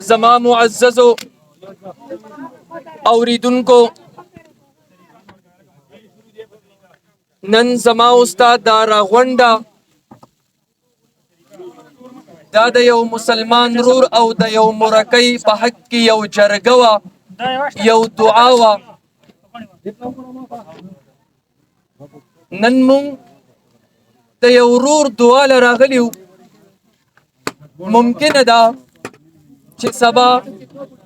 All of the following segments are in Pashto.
زما معززو اوریدونکو، نن زما استاد دا راغونډه دا د یو مسلمان رور او د یو مرکۍ په حق کې یو جرګه وه، یو دعا وه. نن مونږ د یو رور دعا له راغلي وو. ممکنه ده چې سبا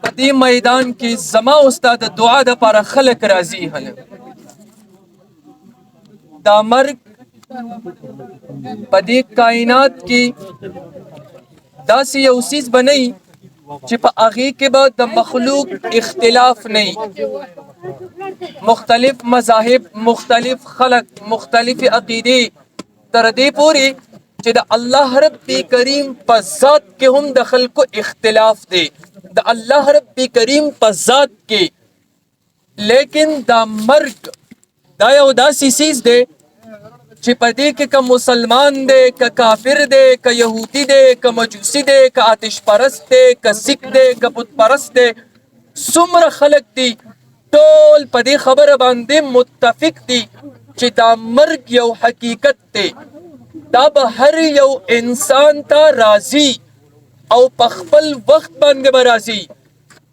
په دې میدان کې زما استاد د دعا دپاره خلک راځي. هلک دا مرګ په دې کائنات کې داسې یو څیز به نه وي چې په هغې کې به د مخلوق اختلاف نه وي. مختلف مذاهب، مختلف خلق، مختلف عقیدې، تر دې پورې چې د الله رب کریم په ذات کې هم د خلکو اختلاف دی، د الله رب کریم په ذات کې. لیکن دا مرګ دا یو داسې څیز دی چې په دې کې که مسلمان دی، که کافر دی، که یهودي دی، که مجوسی دی، که آتش پرست دی، که سیک دی، که بت پرست دی، څومره خلک دي ټول په دې خبره باندې متفق دي چې دا مرګ یو حقیقت دی. دا به هر یو انسان ته راځي او په خپل وخت باندې به راځي.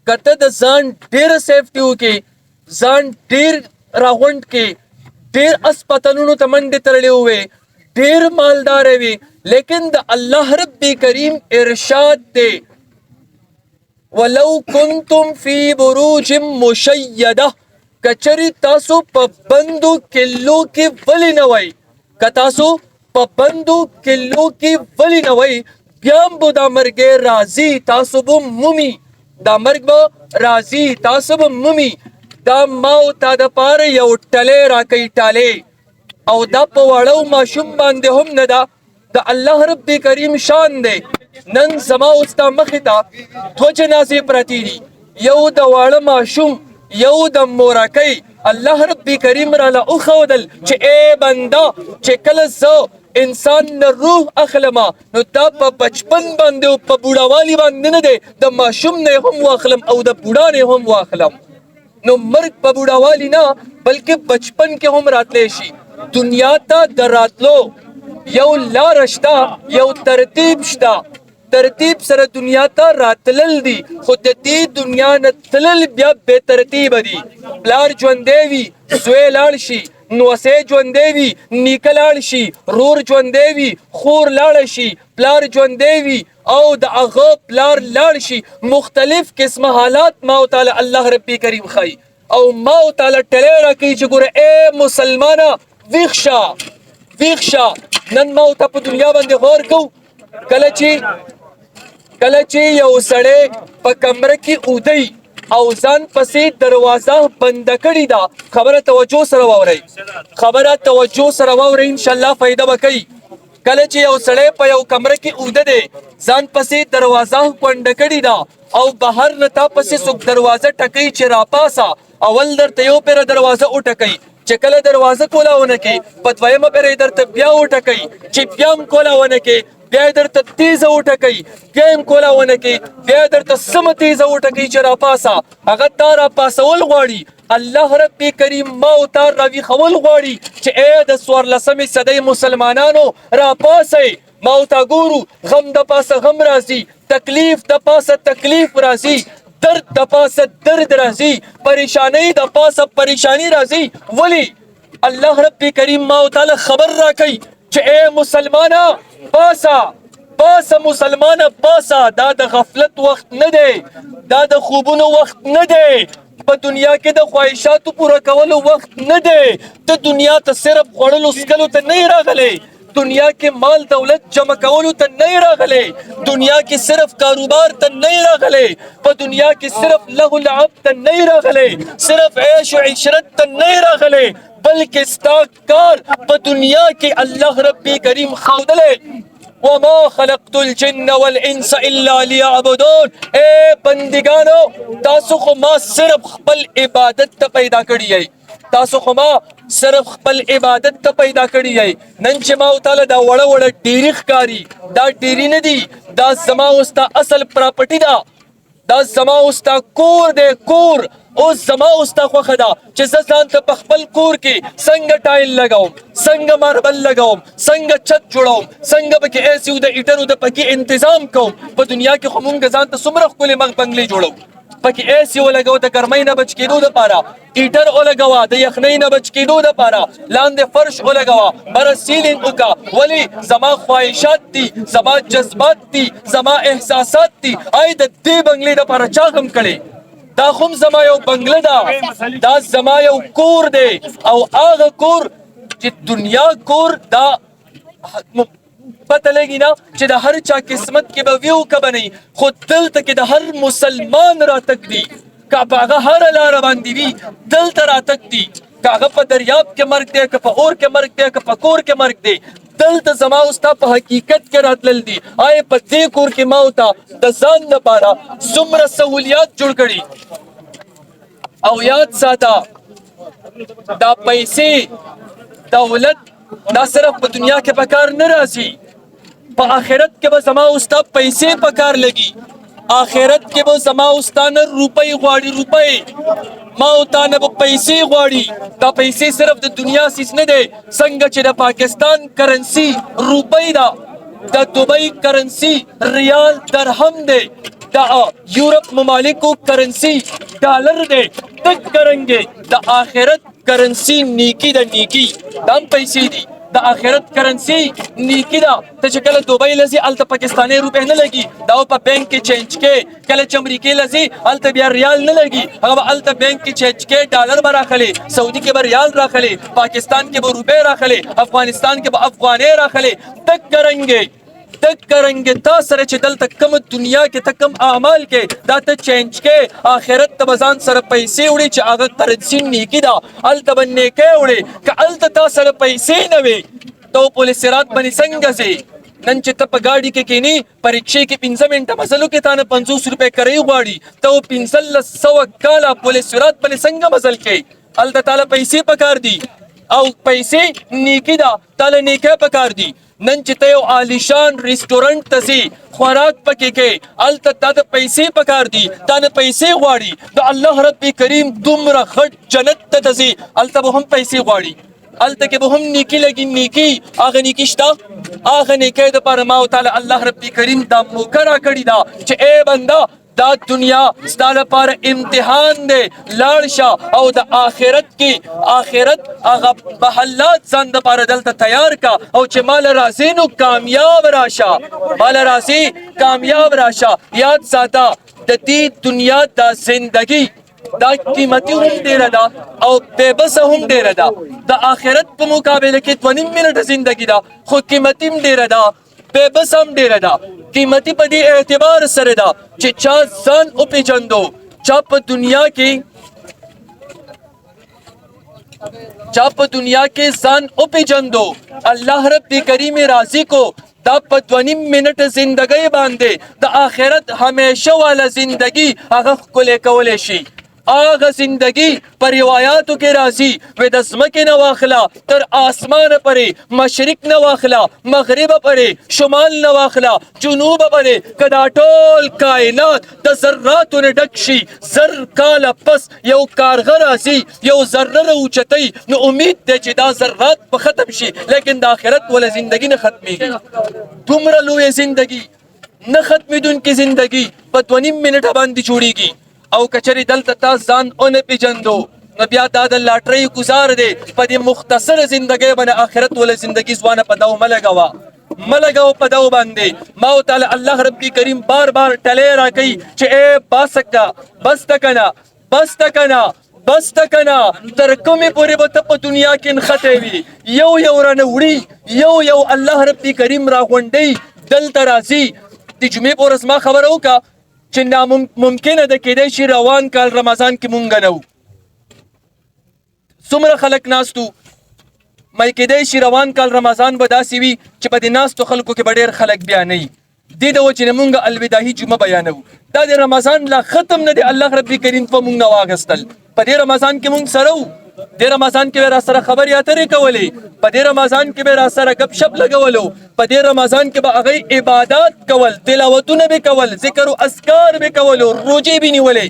که ته د ځان ډېره سیفټي وکړې، ځان ډېر راغونډ کړې، ډېر اسپتالونو ته منډې تړلې ووې، ډېر مالداره وې، لیکن د الله رب کریم ارشاد دی ولو کنتم فی بروج مشیده، که چرې تاسو په بندو کلو کې ولې نه وئ، که تاسو په بندو کلو کې ولې نه وئ، بیا هم به دا مرګ راځي، تاسو به مومي، دا مرګ به راځي، تاسو به مومي. دا ما او تا دپاره یو ټلی راکوي، ټالی، او دا په واړو ماشوم باندې هم نه ده، د الله رب کریم شان دی. نن زما اوس تا مخې ته دوه جنازې پرتې دي، یو د واړه ماشوم، یو د مورکۍ. الله رب کریم راله وښودل چې ای بنده چې کله زه انسان نه روح اخلم نو دا په بچپن باندې او په بوډاوالي باندې نه دی، د ماشوم نه هم واخلم او د بوډا نه هم واخلم. نو مرګ په بوډاوالي نه بلکې بچپن کې هم راتلی شي. دنیا ته د راتلو یو لاره شته، یو ترتیب شته. ترتیب سره دنیا ته راتلل دي، خو د دې دنیا نه تلل بیا بې ترتیبه دي. پلار ژوندی وي، زوی لاړ شي، نوسی ژوندی وي، نیکه لاړ شي، رور ژوندی وي، خور لاړه شي، پلار ژوندی وي او د هغه پلار لاړ شي. مختلف قسمه حالات ما او تعالی الله رب کریم ښایي او ما او تعالی ټلی راکوي چې ګوره ای مسلمانه ویښ شه، ویښ شه. نن ما او ته په دنیا باندې غور کوو. کله چې یو سړی په کمره کې اودی او ځان پسې دروازه بنده کړې ده، خبره توجه سره واورئ، خبره توجه سره واورئ، انشاءالله فایده به کوي. کله چې یو سړی په یو کمره کې اوده دی، ځان پسې دروازه بنده کړې ده او بهر نه تا پسې څوک دروازه ټکوي چې راپاسه، اول درته یو پیره دروازه وټکوي، چې کله دروازه کوله ونه کې په دویمه پیره یې درته بیا وټکوي، چې بیا هم کوله ونه کې بیا یې درته تیزه وټکوي، بیا یې هم کوله ونه کې بیا یې درته سمه تیزه وټکوي چې راپاسه. هغه تا راپاسول غواړي. الله رب کریم ما او تا راویښول غواړي چې ای د 14مې صدۍ مسلمانانو راپاسئ. ما او تا ګورو غم د پاسه غم راځي، تکلیف د پاسه تکلیف راځي، درد د پاسه درد راځي، پریشانی د پاسه پریشانی راځي. ولی الله رب کریم ما او تعالی خبر راکوي چې ای مسلمانه پاسه، پاسه مسلمانه پاسه. دا د غفلت وخت نه دی، دا د خوبونو وخت نه دی، په دنیا کې د خواهشاتو پوره کولو وخت نه دی. ته دنیا ته صرف خوړلو څکلو ته نه راغلی، دنیا کې مال دولت جمع کولو ته نه راغلی، دنیا کې صرف کاروبار ته نه راغلی، په دنیا کې صرف لهو لعب ته نه راغلی، صرف عیش و عشرت ته نه راغلی، بلکې ستا کار په دنیا کې الله رب کریم ښودلی وما خلقت الجن والانس الا ليعبدون. اے بندگانو تاسو خو ما صرف خپل عبادت ته پیدا کړی یی، تاسو خو ما صرف خپل عبادت ته پیدا کړی یی. نن چې ما او تعالی دا وړه وړه ډیری ښکاری، دا ډیری نه دی، دا زما اوس تا اصل پراپرټي ده، دا زما اوستا کور دی کور اوس زما اوستا خوښه ده چې زه ځان ته په خپل کور کې څنګه ټایل لګوم څنګه ماربل لګوم څنګه چت جوړوم څنګه پکې ایسیو د ایټرو د پکې انتظام کوم په دنیا کې خو مونږ ځان ته څومره ښکلې بنګلې جوړو پکې ایسی ولګو د ګرمۍ نه بچ کېدو دپاره هیټر ولګوه د یخنۍ نه بچ کېدو دپاره لاندې فرش ولګوه بره سیلینګ وکړه ولې زما خواهشات دي زما جذبات دي زما احساسات دي آی د دې بنګلې دپاره چا غم کړی دا خو زما یو بنګله ده دا زما یو کور دی او هغه کور چې دنیا کور دا پته لګي نه چې د هر چا قسمت کې به ویو که به نه خو دلته کې د هر مسلمان راتګ دي که په هغه هره لاره باندې وي دلته راتګ دي که هغه په دریاب کې مرګ دی که په اور کې مرګ دی که په کور کې مرګ دی دلته زما او ستا په حقیقت کې راتلل دي آیا په دې کور کې ما او تا د ځان لپاره څومره سهولیات جوړ کړي او یاد ساته دا پیسې دولت دا صرف په دنیا کې په کار نه راځي په آخرت کې به زما او ستا پیسې په کار لګي آخرت کې به زما او ستا نه روپۍ غواړي روپۍ ما او تا نه به پیسې غواړي دا پیسې صرف د دنیا سیس نه دی څنګه چې د پاکستان کرنسي روپۍ ده د دوبۍ کرنسي ریال درهم دی دا یورپ ممالکو کرنسی ډالر دی تک کرنګي د آخرت کرنسی نیکی د نیکی دام پیسې دي د آخرت کرنسی نیکی دا ته چې کله دوبۍ لځي هلته پاکستاني روپۍ نه لګي دا په بینک کې چینج کې کله چې امریکې لځي هلته بیا ریال نه لګي هغه به هلته بینک کې چینج کې ډالر به راخلي سعودي کې به ریال راخلي پاکستان کې به روپۍ راخلي افغانستان کې به افغانۍ راخلي تک کرنګي تک کرنګي تا سره چې دلته کم دنیا کې ته کم اعمال کې دا ته چینج کې آخرت ته به ځان سره پیسې وړي چې هغه کرنسي نیکي ده هلته به نیکۍ وړي که هلته تا سره پیسې نه وي ته پل صراط باندې څنګه ځې نن چې ته په ګاډي کې کینی پریکشې کې 15 منټه مزلو کې تا نه 50 روپۍ کرۍ غواړي ته 1500 کاله پل صراط باندې څنګه مزل کوي هلته تاله پیسې پکار دي او پیسې نیکي ده تاله نیکۍ پکار دي نن چې ته یو عالیشان ریسټورنټ ته ځې خوراک پکې کې هلته تا ته پیسې پکار دي تا نه پیسې غواړي د الله رب کریم دومره غټ جنت ته ته ځې هلته به هم پیسې غواړي هلته کې به هم نیکي لګي نیکي هغه نیکي شته هغه نیکۍ دپاره ما تعالی الله رب کریم دا موقع راکړې ده چې ای بنده دا دنیا ستا لپاره امتحان دی لاړ شه او د آخرت کې آخرت هغه محلات ځان دپاره دلته تیار کا او چې مال راځي نو کامیاب راشه مال راځي کامیاب راشه یاد ساته د دې دنیا دا زندگی دا قیمتي هم ډیره ده او بېبسه هم ډیره ده د آخرت په مقابله کې 2.5 منټه زندگی ده خو قیمتي هم ډیره ده بېبسه هم ډیره ده قیمتي په دې اعتبار سره ده چې چا ځان وپېژندو چا په دنیا کې ځان وپېژندو الله رب کریم راضي کو دا په 2.5 منټه زندګۍ باندې د آخرت همیشه والا زندگی هغه ښکلی کولی شي هغه زندگی پر روایاتو کې راځي وې د ځمکې نه واخله تر آسمانه پورې مشرق نه واخله مغربه پورې شمال نه واخله جنوبه پورې که دا ټول کائنات د ذراتو نه ډک شي زر کاله پس یو کارغه راځي یو ذره راوچتوي نو امید دی چې دا ذرات به ختم شي لیکن د آخرت ولا زندگی نه ختمیږي دومره لویه زندگی نه ختمېدونکې زندگی په 2.5 منټه باندې جوړیږي او کچری دلته تا ځان اونه پیژندو نو بیا دا د لاټرۍ گزار دی په دې مختصره زندګۍ باندې آخرت ولا زندگی ځوانه په دو ملګو په دو باندې ما تعالی الله رب کریم بار بار ټلې راکوي چې اے بس تکنا تر کومې پورې به ته په دنیا کې نښتې وي یو رانه وړي یو الله رب کریم راغونډوي دلته راځي د جمعې په ورځ ما خبره وکړه چې ناممکنه ده کېدای شي روان کال رمضان کې مونږ نه وو څومره خلک ناستو مې کېدای شي روان کال رمضان به داسې وي چې په دې ناستو خلکو کې به ډېر خلک بیا نه وي دې د وجې نه مونږ الوداعي جمعه بیانوو دا د رمضان لا ختم نه دی الله رب کریم په مونږ نه واخیستل په دې رمضان کې مونږ سره وو دې رمضان کې به را سره خبرې اترې کولې، په دې رمضان کې به را سره گپ شپ لګولو، په دې رمضان کې به هغه عبادات کول، تلاوتونه به کول، ذکر او اذکار به کولو، روزې به نیولې.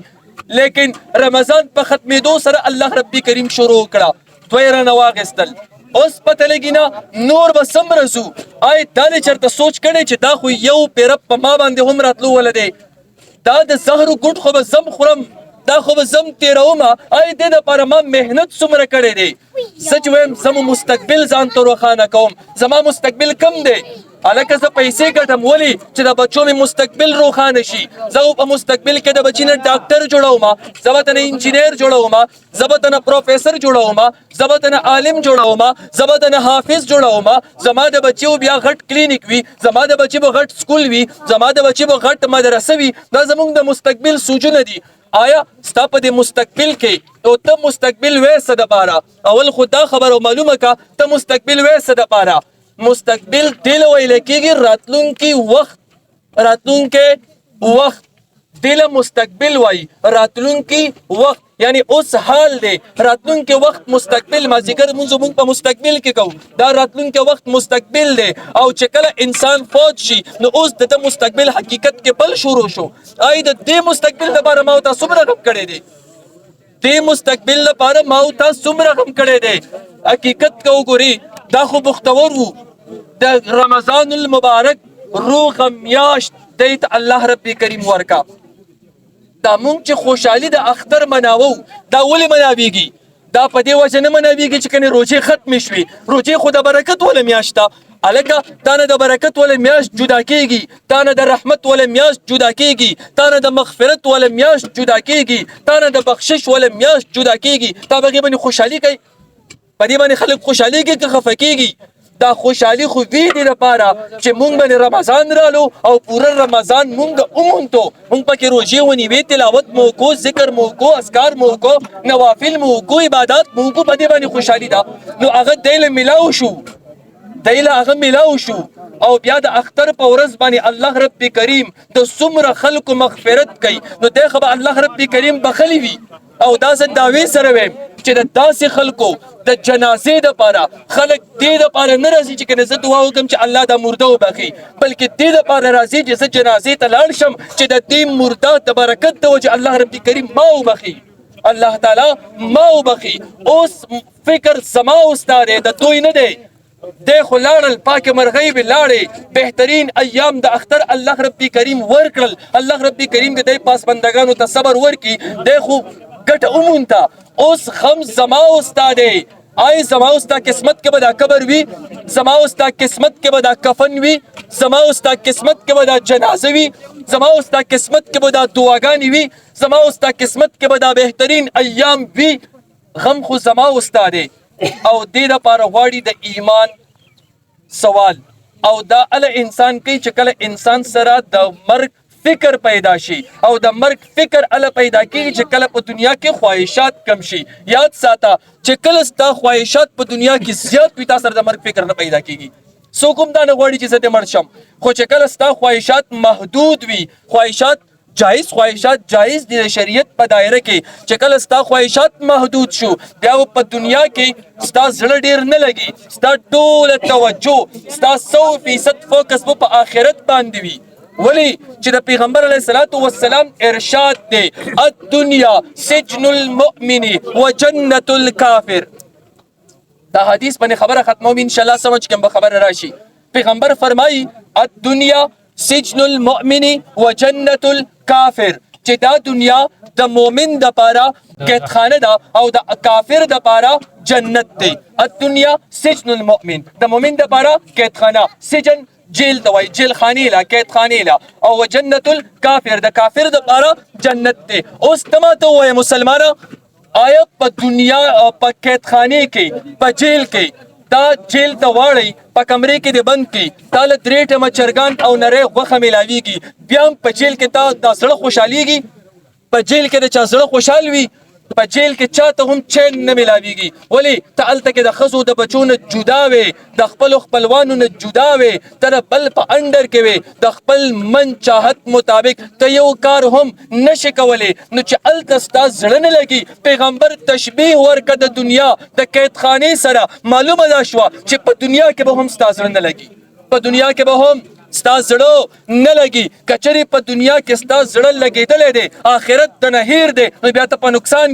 لیکن رمضان په ختمېدو سره الله رب کریم شروع کړه دوی رانه واخیستل. اوس پته لګي نه نور به څومره ځو. آی دا دې چېرته سوچ کړی چې دا خو یو پیره په ما باندې هم راتلو وله دی، دا د زهرو ګوټ خو به زم خورم، دا خو به زم تیرومه. آی دې دپاره ما محنت څومره کړی دی. زه چې وایم زه مستقبل ځان ته روښانه کوم، زما مستقبل کم دی. هلکه زه پیسې ګټم ولې چې د بچو مې مستقبل روښانه شي. زه په مستقبل کې د بچي نه ډاکټر جوړوم، زه به تنه انجینیر جوړوم، زه به تنه پروفیسر جوړوم، زه به تنه عالم جوړوم، زه به تنه حافظ جوړوم. زما د بچیو بیا غټ کلینیک وي، زما د بچي به غټ سکول وي، زما د بچي به غټ مدرسه وي. دا زموږ د مستقبل سوچونه دي. آیا ستا په دې مستقبل کې او ته مستقبل وې څه دپاره؟ اول خو دا خبره معلومه که ته مستقبل وې څه دپاره. مستقبل دې له ویل کېږي راتلونکي وخت، راتلونکی وخت دې له مستقبل وایي. راتلونکي وخت یعنی اوس حال دی، راتلونکي وخت مستقبل. مازدیګر لمونځ موږ په مستقبل کې کوو، دا راتلونکي وخت مستقبل دی. او چې کله انسان فوت شي نو اوس د ده مستقبل حقیقت کې بل شروع شو. آی د دې مستقبل لپاره ما ورته څومره غم کړی دی، دې مستقبل لپاره ما ورته څومره غم کړی دی. حقیقت که وګورې دا خو بختور وو، د رمضان المبارک روغه میاشت دی ته الله رب کریم ورکا. دا مونږ چې خوشحالي د اختر مناوو دا ولې مناویږي؟ دا په دې وجه نه مناویږي چې کنې روژې ختمې شوې. روژې خو د برکت وله میاشت ده. هلکه تا نه د برکت وله میاشت جدا کېږي، تا نه د رحمت وله میاشت جدا کېږي، تا نه د مغفرت وله میاشت جدا کېږي، تا نه د بخشش وله میاشت جدا کېږي. تا بغې باندې خوشحالي کوي، په دې باندې خلک خوشحالېږي که خفه کېږي؟ دا خوشحالي خو وی دې لپاره چې مونږ باندې رمضان رالو او پوره رمضان مونږ ومونتو، مونږ پکې روژې ونیوې، تلاوت مو وکړو، ذکر مو وکړو، اذکار مو وکړو، نوافل مو وکړو، عبادات مو وکړو. په دې باندې خوشحالي ده. نو هغه دی له میلاو شو، دی له هغه میلاو شو. او بیا د اختر په ورځ باندې الله رب کریم د څومره خلکو مغفرت کوي. نو دی خو به الله رب کریم بخلی وي. او دا زه دعوې سره وایم چې د داسې خلکو د جنازې دپاره خلک دې دپاره نه راځي چې کنه زه دعا وکړم چې الله دا مرده وبخي، بلکې دې دپاره راځي چې زه جنازې ته لاړ شم چې د دې مرده د برکت د وجې الله رب کریم ما وبخي، الله تعالی ما وبخي. اوس فکر زما اوستا دی، د دوی نه دی. دی خو لاړل، پاک مرغۍ به لاړې، بهترین ایام د اختر الله رب کریم ورکړل. الله رب کریم د دی پاس بندگانو ته صبر ورکړي. دی خو ګټه ومونته. اوس غم زما اوستا دی. آی زما اوستا قسمت کې به دا قبر وي، زما اوستا قسمت کې به دا کفن وي، زما اوستا قسمت کې به دا جنازه وي، زما اوستا قسمت کې به دا دعاګانې وي، زما اوستا قسمت کې به دا بهترین ایام وي. غم خو زما اوستا دی. او دې دپاره غواړي د ایمان سوال. او دا اله انسان کوي چې کله انسان سره د مرګ فکر پیدا شي، او د مرګ فکر اله پیدا کیږي چې کله په دنیا کې خواهشات کم شي. یاد ساته چې کله ستا خواهشات په دنیا کې زیات وي تا سره د مرګ فکر نه پیدا کیږي. څوک هم دا نه غواړي چې زه دې مړ شم، خو چې کله ستا خواهشات محدود وي، خواهشات جایز دي د شریعت په دایره کې، چې کله ستا خواهشات محدود شو بیا په دنیا کې ستا زړه ډیر نه لګي، ستا ټوله توجه، ستا 100% فوکس په آخرت باندې وي. ولی چې د پیغمبر علیه الصلاۃ والسلام ارشاد دی الدنیا سجن المؤمن وجنة الکافر. دا حدیث باندې خبره ختموم ان شاء الله، سمجھ کې به خبره راشي. پیغمبر فرمایي الدنیا سجن المؤمن وجنة الکافر، چې دا دنیا د مؤمن دپاره قیدخانه ده او د کافر دپاره جنت دی. الدنیا سجن المؤمن، د مؤمن دپاره قیدخانه، سجن جیل ته وایي، جیل خانې له، قید خانې له، او جنت الکافر د کافر دپاره جنت دی. اوس ته ماته ووایه مسلمانه، آیا په دنیا په قید خانې کې، په جیل کې، دا جیل ته واړئ، په کمرې کې دې بند کړي، تا له 3 ټمه چرګان او نری غوښه میلاویږي، بیا هم په جیل کې تا دا زړه خوشحالیږي؟ په جیل کې د چا زړه خوشحال وي؟ په جیل کې چاته هم چین نه ملاویږي. ولې ته هلته کې د ښځو د بچو نه جدا وې، د خپلو خپلوانو نه جدا وې، ته د بل په انډر کې وې، د خپل من چاهت مطابق ته یو کار هم نشې کولی. نو چې هلته ستا زړه نه لګي، پیغمبر تشبیه ورکړه د دنیا د قیدخانې سره. معلومه دا شوه چې په دنیا کې به هم ستا زړه نه لګي، په دنیا کې به هم ستا زړه نه لګي. کچرې په دنیا کې ستا زړه لګېدلی دی، آخرت د نه هیر دی، نو بیا ته په نقصان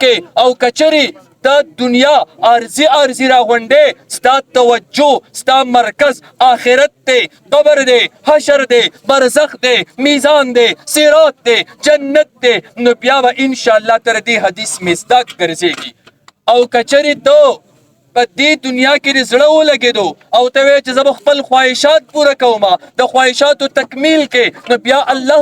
کې، او کچرې دا دنیا عارضی راغونډې، ستا توجه، ستا مرکز آخرت دی، قبر دی، حشر دی، برزخ دی، میزان دی، صراط دی، جنت دی، نو بیا به انشاءالله تر دې حدیث مصداق ګرځېږي. او کچرې تو په دې دنیا کې دې زړه ولګېدو او ته وایې چې زه به خپل خواهشات پوره کوم، د خواهشاتو تکمیل کې، نو بیا الله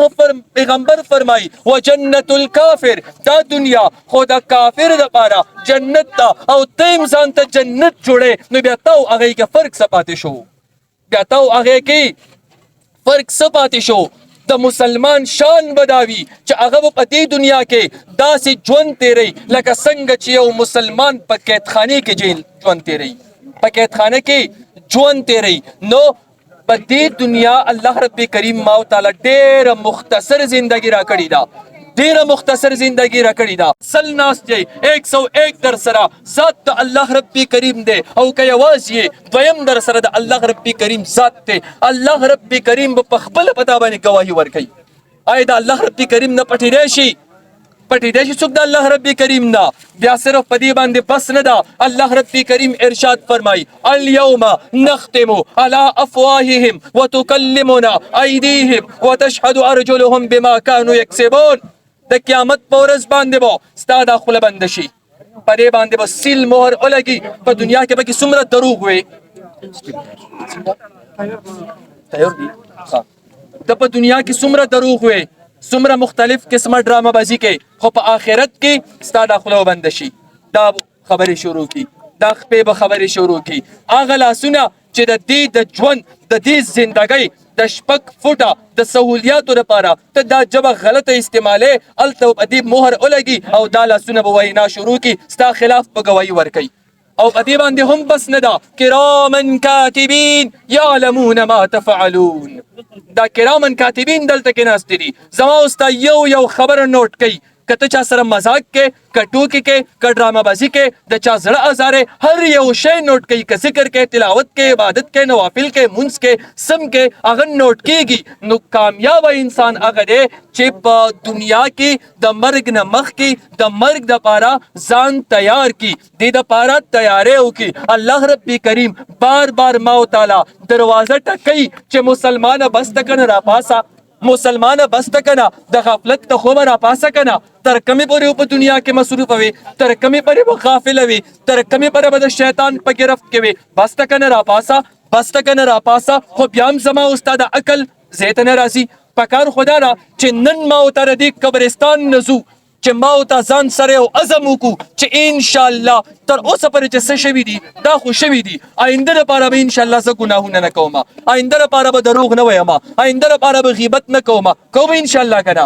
پیغمبر فرمایي وجنت الکافر، دا دنیا خو د کافر دپاره جنت ده، او ته هم ځان ته جنت جوړې. نو بیا ته او هغې کې فرق څه پاتې شو؟ د مسلمان شان بداوي چې هغه په دې دنیا کې داسې ژوند تیری لکه څنګه چې یو مسلمان په قیدخانه کې ژوند تیری، په قیدخانه کې ژوند تیری. نو په دې دنیا الله رب کریم ما تعالی ډېر مختصر زندگی را کړی دا، ډیره مختصر زندگی را کړی دا. سل ناست دی 101 در سره ذات د الله رب کریم دی، او که یوازې دویم در سره د الله رب کریم ذات دی. الله رب کریم په خپل پتا باندې گواهی ورکړي. آیا د الله رب کریم نه پټیدای شي څوک د الله رب کریم نه؟ بیا صرف په دې باندې بس نه ده. الله رب کریم ارشاد فرمای الیوم نختم علی افواههم وتکلمنا ایدیهم وتشهد ارجلهم بما كانوا یکسبون. د قیامت په ورځ باندې به ستا دا خوله بنده شي، په دې باندې به سیل مهر ولګي. په دنیا کې به کې څومره دروغ وې، ته په دنیا کې څومره دروغ وې، څومره مختلف قسمه ډرامه بازي کې، خو په آخرت کې ستا دا خوله بنده شي. دا خبرې شروع کی، دا خپې به خبرې شروع کی. هغه لاسونه چې د دې د ژوند د دې زندګۍ د شپږ فوټه د سهولیاتو لپاره ته دا ژبه غلطه استعمالې، هلته په دې مهر ولګي او دا لاسونه به وینا شروع کی، ستا خلاف به ګواهي ورکوي. او په دې باندې هم بس نه ده، کرامن کاتبین یعلمون ما تفعلون. دا کرامن کاتبین دلته کې ناست دي، زما او ستا یو خبره نوٹ کوي. که ته چا سره مذاق کې، که ټوکې کې، که ډرامه بازي کې، د چا زړه ازارې، هر یو شی نوٹ کوي. که ذکر کې، تلاوت کې، عبادت کې، نوافل کې، منځ کې، سم کې، هغه نوٹ کېږي. نو کامیاب انسان هغه دی چې په دنیا کې د مرګ نه مخکې د مرګ دپاره ځان تیار کړي، دې دپاره تیاری وکړي. الله رب کریم بار ما تعالی دروازه ټکوي چې مسلمانه بس تکنه راپاسه، مسلمانه بس تکنه د غفلت ته خوبه راپاسه کنه. تر کمې پورې په دنیا کې مصروفه وي، تر کمې پورې به غافله وي، تر کمې پورې به د شیطان په ګرفت کې وي. بس تکنه راپاسه. خو بیا هم زما او ستا د عقل ځای ته نه راځي. پکار خدا را چې نن ما او ته د دې قبرستان نه ځو، چې ما او ته ځان سره یو عزم وکړو چې انشاءالله تر اوسه پورې چې څه شوي دي دا خو شوي دي، آینده لپاره به انشاءالله زه ګناهونه نه کوم، آینده لپاره به دروغ نه ویم، آینده لپاره به غیبت نه کوم، کوم انشاءالله که نه؟